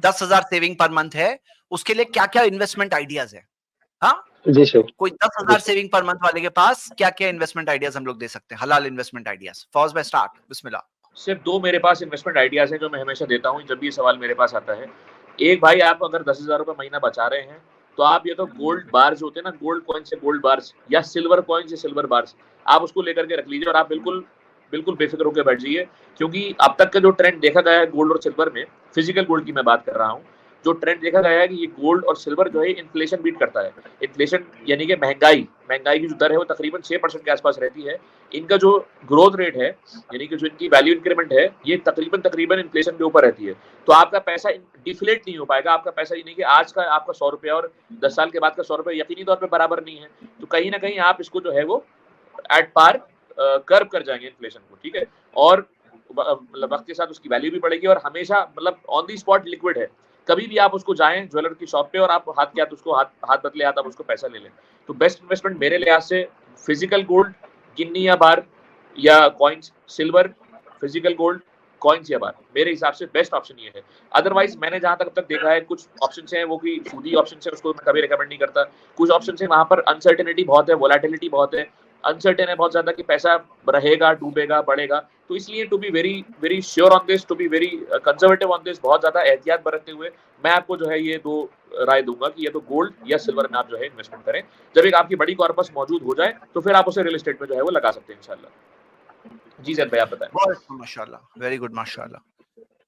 10,000 saving per month है, उसके लिए क्या क्या इन्वेस्टमेंट आइडियाज है? हाँ जी सर। कोई 10,000 सेविंग पर मंथ वाले के पास क्या क्या इन्वेस्टमेंट आइडियाज हम लोग दे सकते हैं, हलाल इन्वेस्टमेंट आइडियाज? फौज भाई स्टार्ट, बिस्मिल्लाह। सिर्फ 2 मेरे पास इन्वेस्टमेंट आइडियाज हैं जो मैं हमेशा देता हूँ जब भी ये सवाल मेरे पास आता है। एक, भाई आप अगर 10,000 रुपए महीना बचा रहे हैं तो आप ये तो गोल्ड बार्स होते हैं ना, गोल्ड कॉइन से गोल्ड बार्स या सिल्वर कॉइन से सिल्वर बार्स, आप उसको लेकर के रख लीजिए और आप बिल्कुल बिल्कुल बेफिक्र होकर बैठ जाइए, क्योंकि अब तक का जो ट्रेंड देखा गया है गोल्ड और सिल्वर में, फिजिकल गोल्ड की मैं बात कर रहा हूँ, जो ट्रेंड देखा गया है कि ये गोल्ड और सिल्वर जो है इन्फ्लेशन बीट करता है। इन्फ्लेशन यानी कि महंगाई की जो दर है वो तकरीबन 6% के आसपास रहती है। इनका जो ग्रोथ रेट है यानी कि जो इनकी वैल्यू इंक्रीमेंट है ये तकरीबन इन्फ्लेशन के ऊपर रहती है। तो आपका पैसा डिफ्लेट नहीं हो पाएगा। आपका पैसा ये नहीं कि आज का आपका 100 रुपया और 10 साल के बाद का 100 रुपया यकीनी तौर पे बराबर नहीं है। तो कहीं ना कहीं आप इसको जो है वो एट पार कर्व कर जाएंगे इन्फ्लेशन को, ठीक है। और मतलब वक्त के साथ उसकी वैल्यू भी बढ़ेगी और हमेशा मतलब ऑन दी स्पॉट लिक्विड है। कभी भी आप उसको जाएं ज्वेलर की शॉप पे और आप हाथ के हाथ उसको हाथ बदले हाथ आप उसको पैसा ले लें। तो बेस्ट इन्वेस्टमेंट मेरे लिहाज से फिजिकल गोल्ड, गिन्नी या बार या coins, silver, physical gold, coins या बार, मेरे हिसाब से बेस्ट ऑप्शन ये है। अदरवाइज मैंने जहां तक देखा है कुछ ऑप्शंस हैं वो कि सूदी ऑप्शंस है, उसको मैं कभी रिकमेंड नहीं करता। कुछ ऑप्शंस है वहां पर अनसर्टेनिटी बहुत है, वोलेटिलिटी बहुत है, अनसर्टेन है बहुत ज्यादा कि पैसा रहेगा, डूबेगा, बढ़ेगा। तो इसलिए to be very very sure on this, to be very conservative on this, बहुत ज्यादा एहतियात बरतते हुए मैं आपको जो है ये 2 राय दूंगा कि ये तो गोल्ड या सिल्वर में आप जो है इन्वेस्टमेंट करें। जब एक आपकी बड़ी कॉर्पस मौजूद हो जाए तो फिर आप उसे रियल एस्टेट में जो है वो लगा सकते हैं इंशाल्लाह। जी जैद भाई आप बताएं। बहुत माशाल्लाह, वेरी गुड माशाल्लाह।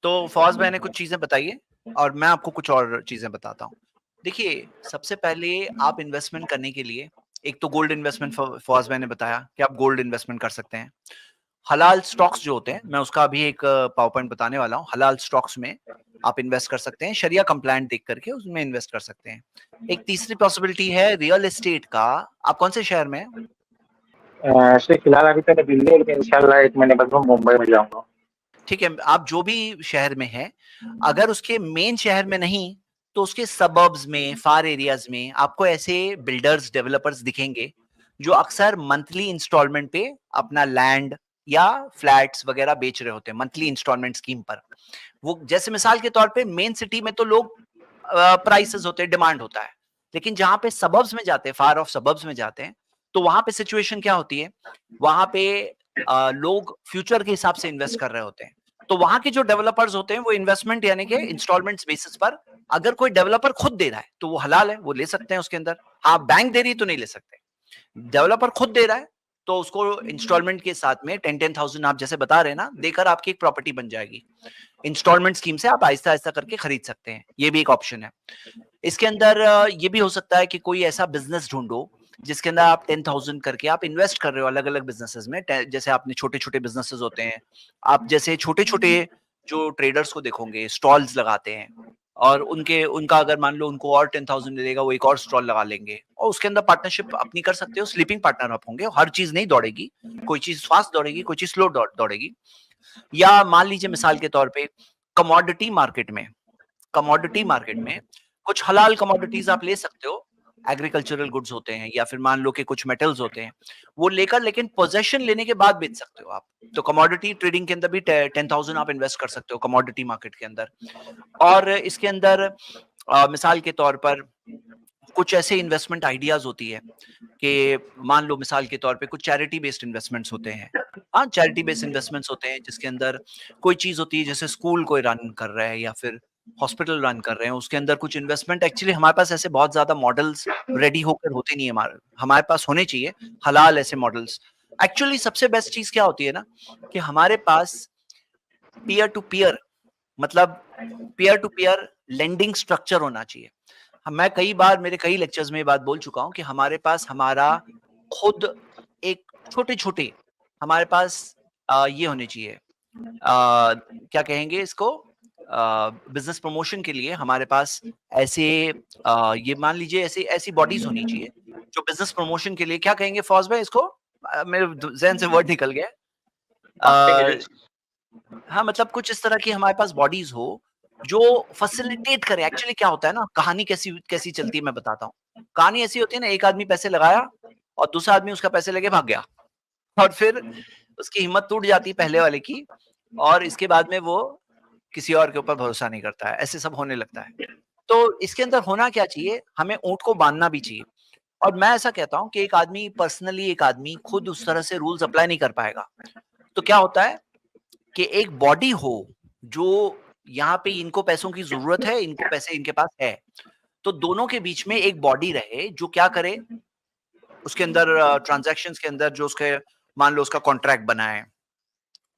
तो फौज भाई ने कुछ चीजें बताई है और मैं आपको कुछ और चीजें बताता हूँ। देखिए सबसे पहले आप इन्वेस्टमेंट करने के लिए एक तो गोल्ड इन्वेस्टमेंट फौज भाई ने बताया कि आप गोल्ड इन्वेस्टमेंट कर सकते हैं। हलाल स्टॉक्स जो होते हैं, मैं उसका अभी एक पावर पॉइंट बताने वाला हूँ। हलाल स्टॉक्स में आप इन्वेस्ट कर सकते हैं, शरिया कंप्लायंट देख करके उसमें इन्वेस्ट कर सकते हैं। एक तीसरी पॉसिबिलिटी है रियल एस्टेट का। आप कौन से शहर में हैं? फिलहाल अभी तो मैं दिल्ली, लेकिन इंशाल्लाह 1 महीने बाद मैं मुंबई में जाऊंगा। ठीक है, आप जो भी शहर में हैं, अगर उसके मेन शहर में नहीं तो उसके सबर्ब्स में, फार एरियाज में आपको ऐसे बिल्डर्स, डेवलपर्स दिखेंगे जो अक्सर मंथली इंस्टॉलमेंट पे अपना लैंड या फ्लैट्स वगैरह बेच रहे होते हैं, मंथली इंस्टॉलमेंट स्कीम पर। वो जैसे मिसाल के तौर पे मेन सिटी में तो लोग प्राइसेस होते हैं, डिमांड होता है, लेकिन जहां पे सबर्ब्स में जाते हैं, फार ऑफ सबर्ब्स में जाते हैं, तो वहां पे सिचुएशन क्या होती है, वहां पे लोग फ्यूचर के हिसाब से इन्वेस्ट कर रहे होते हैं। तो वहां के जो डेवलपर्स होते हैं वो इन्वेस्टमेंट यानी कि इंस्टॉलमेंट्स बेसिस पर, अगर कोई डेवलपर खुद दे रहा है तो वो हलाल है, वो ले सकते हैं उसके अंदर। हाँ बैंक दे रही है तो नहीं ले सकते। डेवलपर खुद दे रहा है तो उसको इंस्टॉलमेंट के साथ में 10,000 आप जैसे बता रहे हैं ना, देकर आपकी एक प्रॉपर्टी बन जाएगी। इंस्टॉलमेंट स्कीम से आप आहिस्ता आहिस्ता करके खरीद सकते हैं, ये भी एक ऑप्शन है। इसके अंदर ये भी हो सकता है कि कोई ऐसा बिजनेस ढूंढो जिसके अंदर आप 10,000 करके आप इन्वेस्ट कर रहे हो अलग अलग बिजनेसेस में। जैसे आपने छोटे छोटे बिजनेसेस होते हैं, आप जैसे छोटे छोटे जो ट्रेडर्स को देखोगे स्टॉल्स लगाते हैं, और उनका अगर मान लो उनको और 10,000 मिलेगा, वो एक और स्टॉल लगा लेंगे और उसके अंदर पार्टनरशिप अपनी कर सकते हो। स्लीपिंग पार्टनर आप होंगे, हर चीज नहीं दौड़ेगी, कोई चीज फास्ट दौड़ेगी, कोई चीज स्लो दौड़ेगी। या मान लीजिए मिसाल के तौर पे कमोडिटी मार्केट में, कमोडिटी मार्केट में कुछ हलाल कमोडिटीज आप ले सकते हो, एग्रीकल्चरल गुड्स होते हैं या फिर मान लो कि कुछ मेटल्स होते हैं, वो लेकर लेकिन पोजेशन लेने के बाद बेच सकते हो आप। तो कमोडिटी ट्रेडिंग के अंदर भी 10,000 आप इन्वेस्ट कर सकते हो कमोडिटी मार्केट के अंदर। और इसके अंदर मिसाल के तौर पर कुछ ऐसे इन्वेस्टमेंट आइडियाज होती है कि मान लो मिसाल के तौर पे कुछ चैरिटी बेस्ड इन्वेस्टमेंट्स होते हैं। हाँ चैरिटी बेस्ड इन्वेस्टमेंट्स होते हैं जिसके अंदर कोई चीज होती है, जैसे स्कूल कोई रन कर रहा है या फिर हॉस्पिटल रन कर रहे हैं, उसके अंदर कुछ इन्वेस्टमेंट। एक्चुअली हमारे पास ऐसे बहुत ज्यादा मॉडल्स रेडी होकर होते नहीं है, हमारे पास होने चाहिए हलाल ऐसे मॉडल्स। एक्चुअली सबसे बेस्ट चीज क्या होती है ना, कि हमारे पास पीयर टू पीयर, मतलब peer to peer lending structure होना चाहिए। मैं कई बार मेरे कई लेक्चर्स में ये बात बोल चुका हूं कि हमारे पास हमारा खुद एक छोटे छोटे हमारे पास ये होने चाहिए, क्या कहेंगे इसको, बिजनेस प्रमोशन के लिए हमारे पास ऐसे ये मान लीजिए ऐसी ऐसी बॉडीज होनी चाहिए जो बिजनेस प्रमोशन के लिए, क्या कहेंगे फौज भाई इसको, मेरे जहन से वर्ड निकल गया। हाँ मतलब कुछ इस तरह की हमारे पास बॉडीज हो जो फैसिलिटेट करे। एक्चुअली क्या होता है ना, कहानी कैसी कैसी चलती है मैं बताता हूँ। कहानी ऐसी होती है ना, एक आदमी पैसे लगाया और दूसरा आदमी उसका पैसे लेके भाग गया, और फिर उसकी हिम्मत टूट जाती पहले वाले की, और इसके बाद में वो किसी और के ऊपर भरोसा नहीं करता है, ऐसे सब होने लगता है। तो इसके अंदर होना क्या चाहिए, हमें ऊँट को बाँधना भी चाहिए। और मैं ऐसा कहता हूँ कि एक आदमी खुद उस तरह से रूल्स अप्लाई नहीं कर पाएगा। तो क्या होता है कि एक बॉडी हो, जो यहाँ पे इनको पैसों की ज़रूरत है, इनको पैसे इनके पास है। तो दोनों के बीच में एक बॉडी रहे जो क्या करे, उसके अंदर ट्रांज़ैक्शंस के अंदर जो उसके, मान लो उसका कॉन्ट्रैक्ट बनाए,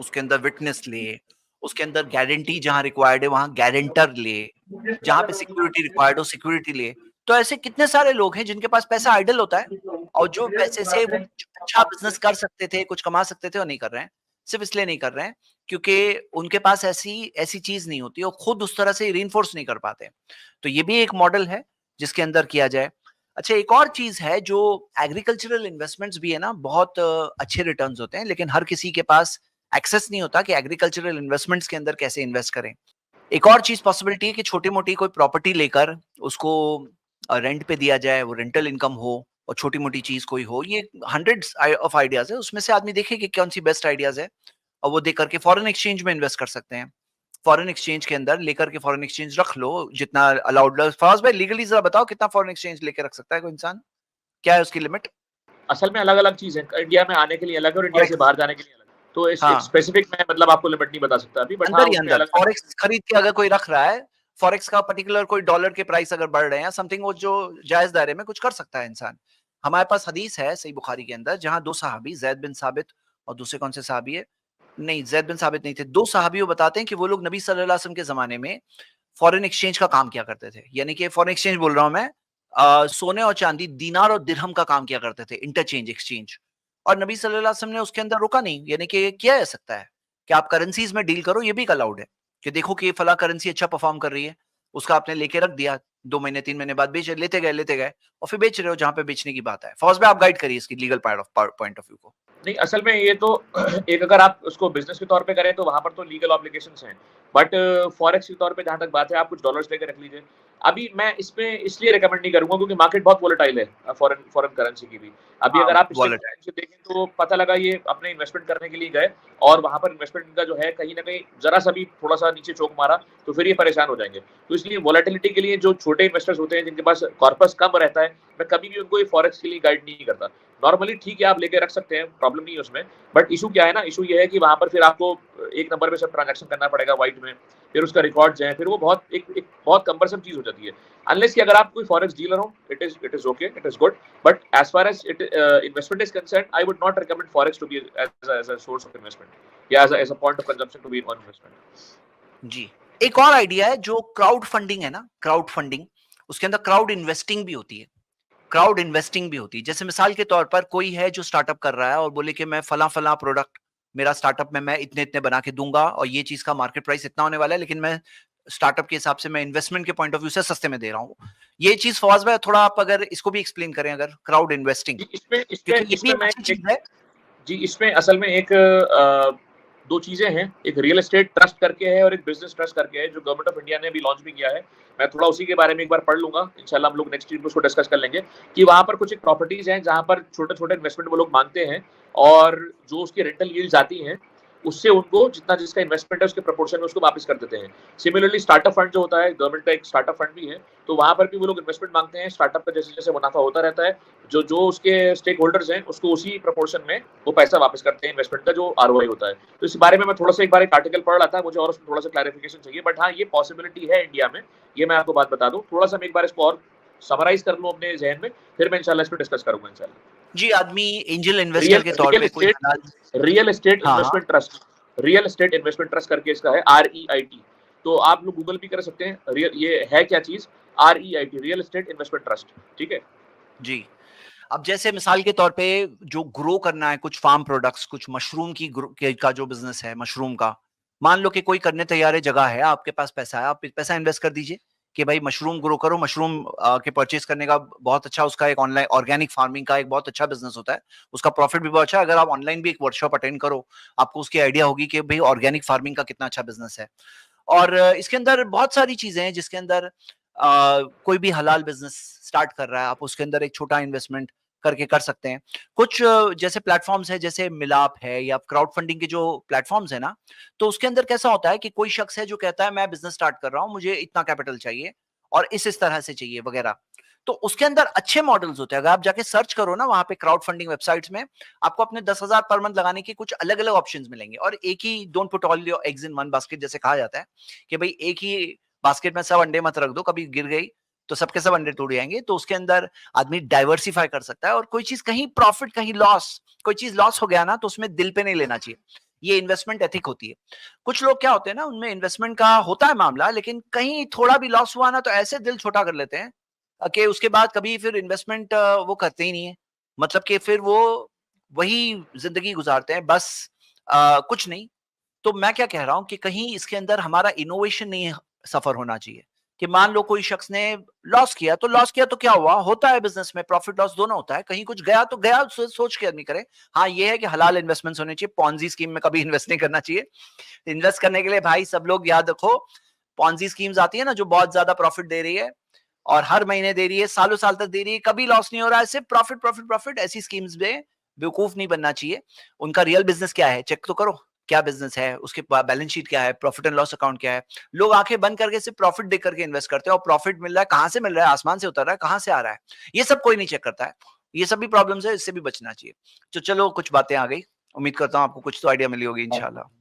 उसके अंदर विटनेस ले, उसके अंदर गारंटी जहाँ रिक्वायर्ड है वहाँ गारंटर ले, जहाँ पे सिक्योरिटी रिक्वायर्ड हो सिक्योरिटी ले। तो ऐसे कितने सारे लोग हैं जिनके पास पैसा आइडल होता है और जो पैसे से वो कुछ अच्छा बिज़नेस कर सकते थे, कुछ कमा सकते थे और नहीं कर रहे हैं। सिर्फ़ इसलिए नहीं कर रहे हैं क्योंकि उनके पास ऐसी ऐसी चीज़ नहीं होती और खुद उस तरह से रीइन्फोर्स नहीं कर पाते। तो ये भी एक मॉडल है जिसके अंदर किया जाए। अच्छा, एक और चीज़ है जो एग्रीकल्चरल इन्वेस्टमेंट्स भी है ना, बहुत अच्छे रिटर्न्स होते हैं, लेकिन हर किसी के पास एक्सेस नहीं होता कि एग्रीकल्चरल इन्वेस्टमेंट्स के अंदर कैसे इन्वेस्ट करें। एक और चीज़ पॉसिबिलिटी है कि छोटी-मोटी कोई प्रॉपर्टी लेकर उसको रेंट पे दिया जाए, वो रेंटल इनकम हो और छोटी-मोटी चीज़ कोई हो। ये हंड्रेड्स ऑफ आइडियाज़ है, उसमें से आदमी देखे कि कौन-सी बेस्ट आइडियाज़ है और वो देख कर के फॉरेन एक्सचेंज में इन्वेस्ट कर सकते हैं। फॉरेन एक्सचेंज के अंदर लेकर के फॉरेन एक्सचेंज रख लो जितना अलाउड। फवाज़ भाई लीगली ज़रा बताओ कितना फॉरेन एक्सचेंज लेके रख सकता है कोई इंसान? क्या है उसकी लिमिट? असल में अलग-अलग चीज़ है, इंडिया में आने के लिए अलग है और इंडिया से फॉरेक्स, बाहर जाने के लिए अलग है। तो इस एक हाँ, स्पेसिफिक मैं मतलब आपको लिमिट नहीं बता सकता अभी, बट हाँ, अंदर ही उसमें अंदर अलग-अलग फॉरेक्स खरीद के अगर कोई रख रहा है, फॉरेक्स का पर्टिकुलर कोई डॉलर के प्राइस अगर बढ़ रहे हैं या समथिंग, वो जो जायज़ दायरे में कुछ कर सकता है इंसान। हमारे पास हदीस है सही बुखारी के अंदर जहाँ 2 सहाबी ज़ैद बिन साबित और दूसरे कौन से सहाबी है? नहीं, ज़ैद बिन साबित नहीं थे। 2 सहाबी वो बताते हैं कि वो लोग नबी सल्लल्लाहु अलैहि वसल्लम के ज़माने में फॉरेन एक्सचेंज का काम किया करते थे। यानी कि फॉरेन एक्सचेंज बोल रहा हूँ मैं, सोने और चांदी, दीनार और दिरहम का काम किया करते थे, इंटरचेंज, एक्सचेंज। और नबी सल्लल्लाहु अलैहि वसल्लम ने उसके अंदर रोका नहीं, यानी कि ये किया जा सकता है कि आप करेंसीज़ में डील करो, ये भी एक अलाउड है। कि देखो कि ये फला करेंसी अच्छा परफॉर्म कर रही है, उसका आपने लेके रख दिया, 2 महीने 3 महीने बाद बेच लेते गए और फिर बेच रहे हो जहाँ पे बेचने की बात है। फौज में आप गाइड करिए इसकी लीगल पॉइंट ऑफ व्यू को। नहीं, असल में ये तो एक अगर आप उसको बिज़नेस के तौर पे करें तो वहाँ पर तो लीगल ऑब्लिगेशंस हैं। बट फॉरेक्स के तौर पे जहाँ तक बात है, आप कुछ डॉलर्स लेके रख लीजिए। अभी मैं इसमें इसलिए रिकमेंड नहीं करूँगा क्योंकि मार्केट बहुत वोलेटाइल है फॉरेन फॉरेन करेंसी की भी। अभी हाँ, अगर आप पिछले कुछ वॉलेट है। टाइम से देखें तो पता लगा ये अपने इन्वेस्टमेंट करने के लिए गए और वहाँ पर इन्वेस्टमेंट इनका जो है कहीं न कहीं ज़रा-सा भी थोड़ा-सा नीचे चोक मारा तो फिर ये परेशान हो जाएँगे। तो इसलिए वोलेटिलिटी के लिए जो छोटे इन्वेस्टर्स होते हैं जिनके पास कॉर्पस कम रहता है, मैं कभी भी उनको ये फॉरेक्स के लिए गाइड नहीं करता। नॉर्मली ठीक है, आप लेके रख सकते हैं, प्रॉब्लम नहीं है उसमें। बट इशू क्या है ना, इशू ये है कि वहाँ पर फिर आपको एक नंबर पे सब ट्रांज़ैक्शन करना पड़ेगा व्हाइट में, फिर उसका रिकॉर्ड्स हैं, फिर वो बहुत एक एक बहुत कम्बरसम चीज़ हो जाती है। अनलेस कि अगर आप कोई फॉरेक्स डीलर हो, it is okay, it is good, but as far as investment is concerned, I would not recommend forex to be as a source of investment या as a point of consumption to be on investment. जी। एक और idea है जो crowd funding है ना, crowd funding, उसके अंदर क्राउड इन्वेस्टिंग भी होती है। क्राउड इन्वेस्टिंग भी होती है। जैसे मिसाल के तौर पर कोई है जो स्टार्टअप कर रहा है और बोले कि मैं फला-फला प्रोडक्ट मेरा स्टार्टअप में मैं इतने-इतने बना के दूँगा और ये चीज़ का मार्केट प्राइस इतना होने वाला है, लेकिन मैं स्टार्टअप के हिसाब से मैं इन्वेस्टमेंट के पॉइंट ऑफ व्यू से सस्ते में दे रहा हूँ। ये चीज़ फवाज़ भाई थोड़ा आप अगर इसको भी एक्सप्लेन करें अगर, क्राउड इन्वेस्टिंग, जी, इसमें इसमें क्योंकि ये भी इसमें एक मैं अच्छी एक चीज़ है। जी, इसमें असल में एक 2 चीज़ें हैं, एक रियल एस्टेट ट्रस्ट करके है और एक बिज़नेस ट्रस्ट करके है, जो गवर्नमेंट ऑफ इंडिया ने अभी लॉन्च भी किया है। मैं थोड़ा उसी के बारे में एक बार पढ़ लूँगा, इंशाल्लाह हम लोग नेक्स्ट वीक में उसको डिस्कस कर लेंगे, कि वहाँ पर कुछ एक प्रॉपर्टीज़ हैं, जहाँ पर छोटे-छोटे इन्वेस्टमेंट वो लोग माँगते हैं और जो उसकी रेंटल यील्ड्स आती हैं, उससे उनको जितना जिसका इन्वेस्टमेंट है, उसके प्रोपोर्शन में उसको वापस कर देते हैं। सिमिलरली स्टार्टअप फंड जो होता है, गवर्नमेंट का एक स्टार्टअप फंड भी है, तो वहाँ पर भी वो लोग इन्वेस्टमेंट माँगते हैं, स्टार्टअप का जैसे-जैसे मुनाफ़ा होता रहता है, जो जो उसके स्टेक होल्डर्स हैं, उसको उसी प्रोपोर्शन में वो पैसा वापस करते हैं इन्वेस्टमेंट का जो आरओआई होता है। तो इस बारे में मैं थोड़ा-सा एक बार एक आर्टिकल पढ़ रहा था, मुझे और उसमें थोड़ा-सा क्लैरिफिकेशन चाहिए, बट हाँ, ये पॉसिबिलिटी है इंडिया में, ये मैं आपको बात बता दूँ। थोड़ा-सा मैं एक बार इसको और समराइज़ कर लूँ अपने ज़हन में, फिर मैं इंशाल्लाह इस पे डिस्कस करूँगा इंशाल्लाह। जी, आदमी एंजेल रियल इन्वेस्टर के तौर रियल पे कोई एस्टेट हलाल। रियल एस्टेट हाँ, हाँ। Investment trust real estate investment trust करके इसका है, REIT। तो आप लोग गूगल भी कर सकते हैं, रियल ये है क्या चीज़, REIT, real estate investment trust, ठीक है? जी। अब जैसे मिसाल के तौर पे जो ग्रो करना है कुछ फार्म प्रोडक्ट्स, कुछ मशरूम की का जो बिजनेस है मशरूम का, मान लो कि कोई करने तैयार है, जगह है, आपके पास पैसा है, आप पैसा इन्वेस्ट कर दीजिए कि भाई मशरूम ग्रो करो। मशरूम के परचेज करने का बहुत अच्छा, उसका एक ऑनलाइन ऑर्गेनिक फार्मिंग का एक बहुत अच्छा बिजनेस होता है, उसका प्रॉफिट भी बहुत अच्छा है। अगर आप ऑनलाइन भी एक वर्कशॉप अटेंड करो, आपको उसकी आइडिया होगी कि भाई ऑर्गेनिक फार्मिंग का कितना अच्छा बिजनेस है। और इसके अंदर बहुत सारी चीजें हैं जिसके अंदर कोई भी हलाल बिजनेस स्टार्ट कर रहा है, आप उसके अंदर एक छोटा इन्वेस्टमेंट करके कर सकते हैं। कुछ जैसे प्लेटफॉर्म्स है, जैसे मिलाप है या क्राउड फंडिंग के जो प्लेटफॉर्म्स है ना, तो उसके अंदर कैसा होता है कि कोई शख्स है जो कहता है मैं बिजनेस स्टार्ट कर रहा हूँ, मुझे इतना कैपिटल चाहिए और इस तरह से चाहिए वगैरह। तो उसके अंदर अच्छे मॉडल्स होते हैं। अगर आप जाके सर्च करो ना वहां पे क्राउड फंडिंग वेबसाइट्स में, आपको अपने 10,000 पर मंथ लगाने के कुछ अलग अलग ऑप्शंस मिलेंगे। और एक ही, don't put all your eggs in one basket जैसे कहा जाता है कि भाई एक ही बास्केट में सब अंडे मत रख दो, कभी गिर गई तो सबके सब अंडे टूट जाएंगे। तो उसके अंदर आदमी डाइवर्सिफाई कर सकता है, और कोई चीज कहीं प्रॉफिट कहीं लॉस, कोई चीज लॉस हो गया ना तो उसमें दिल पे नहीं लेना चाहिए। ये इन्वेस्टमेंट एथिक होती है। कुछ लोग क्या होते हैं ना, उनमें इन्वेस्टमेंट का होता है मामला, लेकिन कहीं थोड़ा भी लॉस हुआ ना तो ऐसे दिल छोटा कर लेते हैं कि उसके बाद कभी फिर इन्वेस्टमेंट वो करते ही नहीं है। मतलब कि फिर वो वही जिंदगी गुजारते हैं बस, कुछ नहीं। तो मैं क्या कह रहा हूं कि कहीं इसके अंदर हमारा इनोवेशन नहीं सफर होना चाहिए। कि मान लो कोई शख्स ने लॉस किया तो लॉस किया तो क्या हुआ, होता है बिजनेस में प्रॉफिट लॉस दोनों होता है। कहीं कुछ गया तो गया, सोच के आदमी करे। हाँ ये है कि हलाल इन्वेस्टमेंट्स होने चाहिए, पॉन्जी स्कीम में कभी इन्वेस्ट नहीं करना चाहिए। इन्वेस्ट करने के लिए भाई सब लोग याद रखो, पॉन्जी स्कीम्स आती है ना जो बहुत ज्यादा प्रॉफिट दे रही है और हर महीने दे रही है, सालों साल तक दे रही है, कभी लॉस नहीं हो रहा है, सिर्फ प्रॉफिट प्रॉफिट प्रॉफिट। ऐसी स्कीम्स में बेवकूफ नहीं बनना चाहिए। उनका रियल बिजनेस क्या है चेक तो करो, क्या बिजनेस है, उसके बैलेंस शीट क्या है, प्रॉफिट एंड लॉस अकाउंट क्या है। लोग आंखें बंद करके सिर्फ प्रॉफिट देख करके इन्वेस्ट करते हैं, और प्रॉफिट मिल रहा है कहां से मिल रहा है, आसमान से उतर रहा है, कहां से आ रहा है, ये सब कोई नहीं चेक करता है। ये सब भी प्रॉब्लम्स है, इससे भी बचना चाहिए। तो चलो कुछ बातें आ गई, उम्मीद करता हूँ आपको कुछ तो आइडिया मिली होगी इंशाल्लाह।